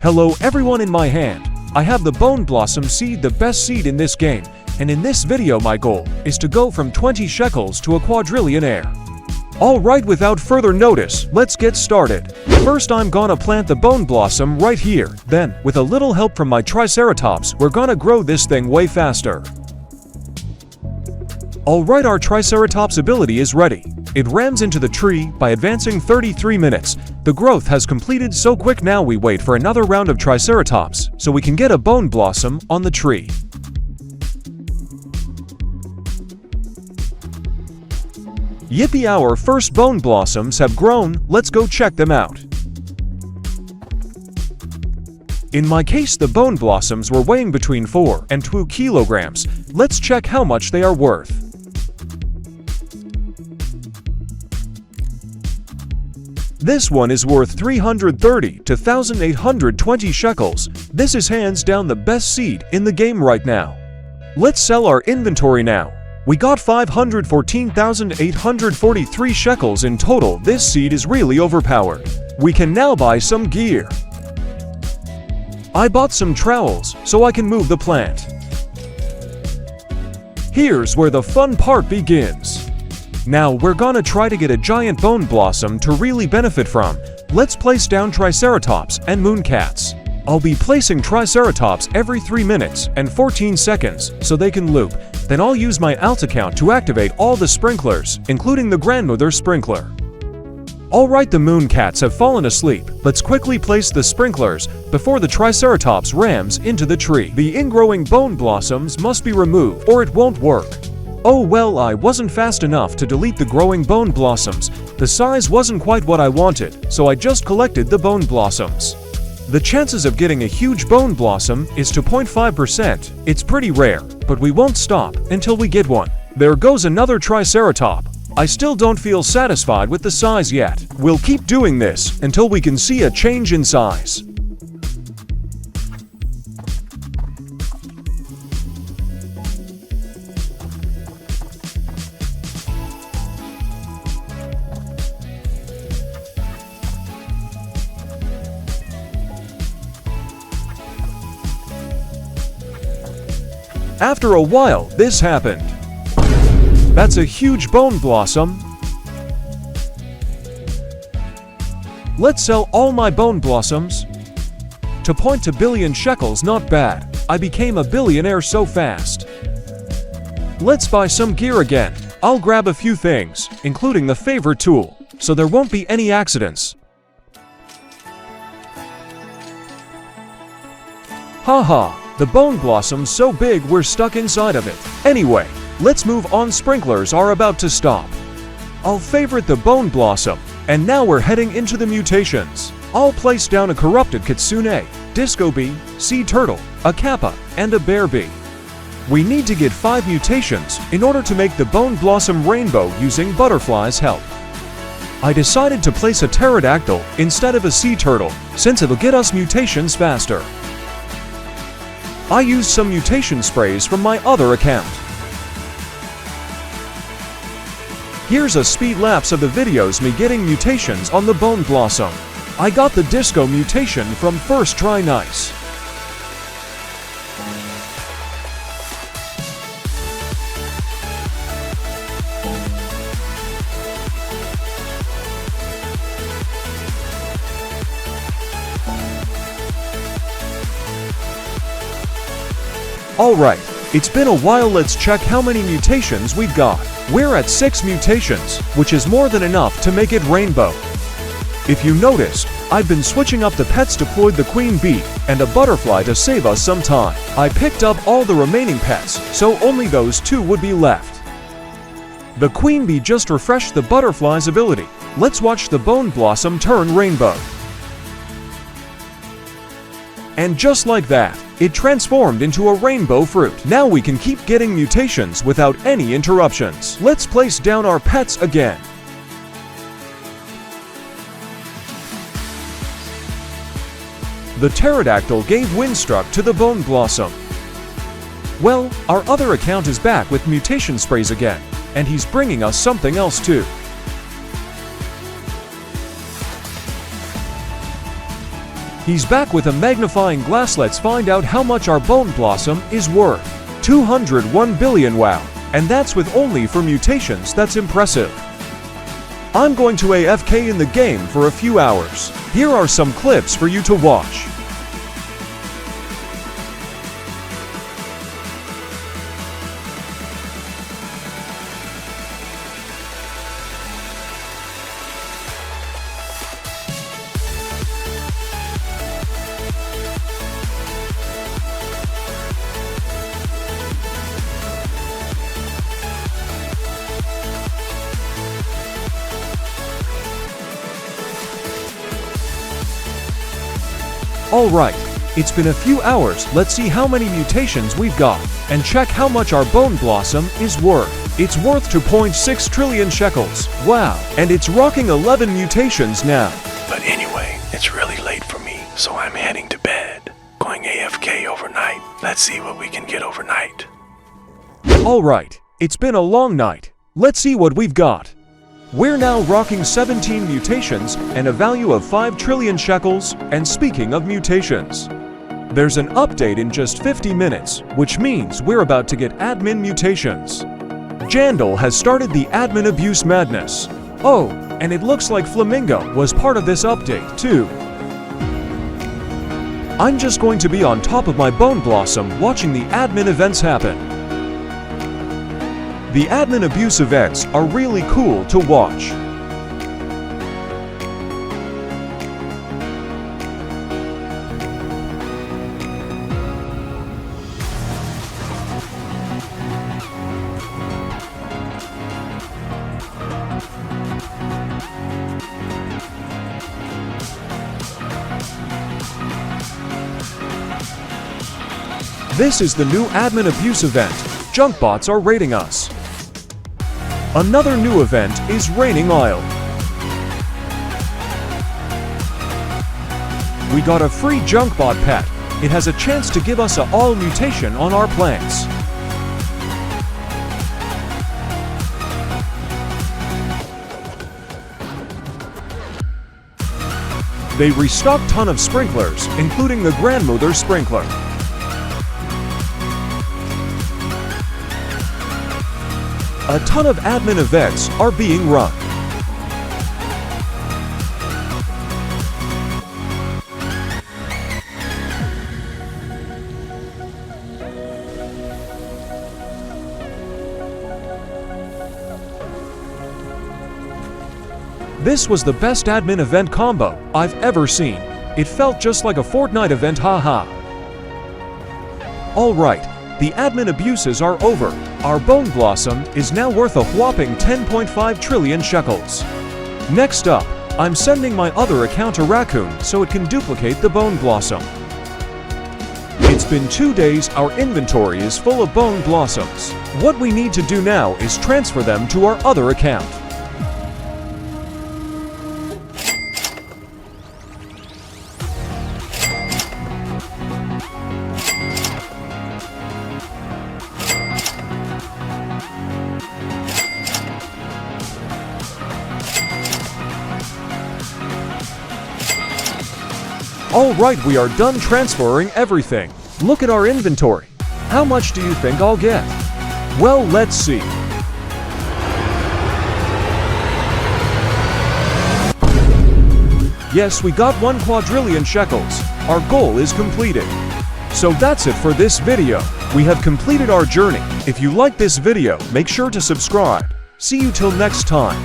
Hello everyone, in my hand I have the Bone Blossom seed, the best seed in this game, and in this video my goal is to go from 20 shekels to a quadrillionaire. Alright, without further notice, let's get started. First I'm gonna plant the Bone Blossom right here, then, with a little help from my triceratops, we're gonna grow this thing way faster. Alright, our triceratops ability is ready. It rams into the tree by advancing 33 minutes. The growth has completed so quick, now we wait for another round of triceratops so we can get a Bone Blossom on the tree. Yippee, our first Bone Blossoms have grown, let's go check them out. In my case, the Bone Blossoms were weighing between 4 and 2 kilograms. Let's check how much they are worth. This one is worth 330 to 1,820 shekels. This is hands down the best seed in the game right now. Let's sell our inventory now. We got 514,843 shekels in total. This seed is really overpowered. We can now buy some gear. I bought some trowels so I can move the plant. Here's where the fun part begins. Now we're gonna try to get a giant Bone Blossom to really benefit from. Let's place down Triceratops and Mooncats. I'll be placing Triceratops every 3 minutes and 14 seconds so they can loop. Then I'll use my alt account to activate all the sprinklers, including the grandmother sprinkler. Alright, the Mooncats have fallen asleep. Let's quickly place the sprinklers before the Triceratops rams into the tree. The ingrowing Bone Blossoms must be removed or it won't work. Oh well, I wasn't fast enough to delete the growing Bone Blossoms. The size wasn't quite what I wanted, so I just collected the Bone Blossoms. The chances of getting a huge Bone Blossom is 2.5%. It's pretty rare, but we won't stop until we get one. There goes another Triceratop. I still don't feel satisfied with the size yet. We'll keep doing this until we can see a change in size. After a while, this happened. That's a huge Bone Blossom. Let's sell all my Bone Blossoms. To point to billion shekels, not bad. I became a billionaire so fast. Let's buy some gear again. I'll grab a few things, including the favor tool, so there won't be any accidents. Haha. The Bone Blossom's so big we're stuck inside of it. Anyway, let's move on. Sprinklers are about to stop. I'll favorite the Bone Blossom, and now we're heading into the mutations. I'll place down a corrupted kitsune, disco bee, sea turtle, a kappa, and a bear bee. We need to get 5 mutations in order to make the Bone Blossom rainbow using butterflies' help. I decided to place a pterodactyl instead of a sea turtle since it'll get us mutations faster. I used some mutation sprays from my other account. Here's a speed lapse of the videos me getting mutations on the Bone Blossom. I got the disco mutation from first try. Nice. Alright, it's been a while, let's check how many mutations we've got. We're at 6 mutations, which is more than enough to make it rainbow. If you noticed, I've been switching up the pets, deployed the queen bee and a butterfly to save us some time. I picked up all the remaining pets, so only those 2 would be left. The queen bee just refreshed the butterfly's ability. Let's watch the Bone Blossom turn rainbow. And just like that, it transformed into a rainbow fruit. Now we can keep getting mutations without any interruptions. Let's place down our pets again. The pterodactyl gave windstruck to the Bone Blossom. Well, our other account is back with mutation sprays again, and he's bringing us something else too. He's back with a magnifying glass. Let's find out how much our bone blossom is worth. 201 billion, wow. And that's with only for mutations. That's impressive. I'm going to AFK in the game for a few hours. Here are some clips for you to watch. Alright, it's been a few hours. Let's see how many mutations we've got and check how much our bone blossom is worth. It's worth 2.6 trillion shekels. Wow, and it's rocking 11 mutations now. But anyway, it's really late for me, so I'm heading to bed. Going AFK overnight. Let's see what we can get overnight. Alright, it's been a long night. Let's see what we've got. We're now rocking 17 mutations and a value of 5 trillion shekels. And speaking of mutations, there's an update in just 50 minutes, which means we're about to get admin mutations. Jandal has started the admin abuse madness. Oh, and it looks like Flamingo was part of this update too. I'm just going to be on top of my bone blossom watching the admin events happen. The admin abuse events are really cool to watch. This is the new admin abuse event. Junk bots are raiding us. Another new event is Raining Isle. We got a free junk bot pet. It has a chance to give us an all mutation on our plants. They restocked ton of sprinklers, including the grandmother sprinkler. A ton of admin events are being run. This was the best admin event combo I've ever seen. It felt just like a Fortnite event, haha. Alright, the admin abuses are over. Our bone blossom is now worth a whopping 10.5 trillion shekels. Next up, I'm sending my other account to Raccoon so it can duplicate the bone blossom. It's been 2 days, our inventory is full of bone blossoms. What we need to do now is transfer them to our other account. Alright, we are done transferring everything. Look at our inventory. How much do you think I'll get? Well, let's see. Yes, we got 1 quadrillion shekels. Our goal is completed. So that's it for this video. We have completed our journey. If you like this video, make sure to subscribe. See you till next time.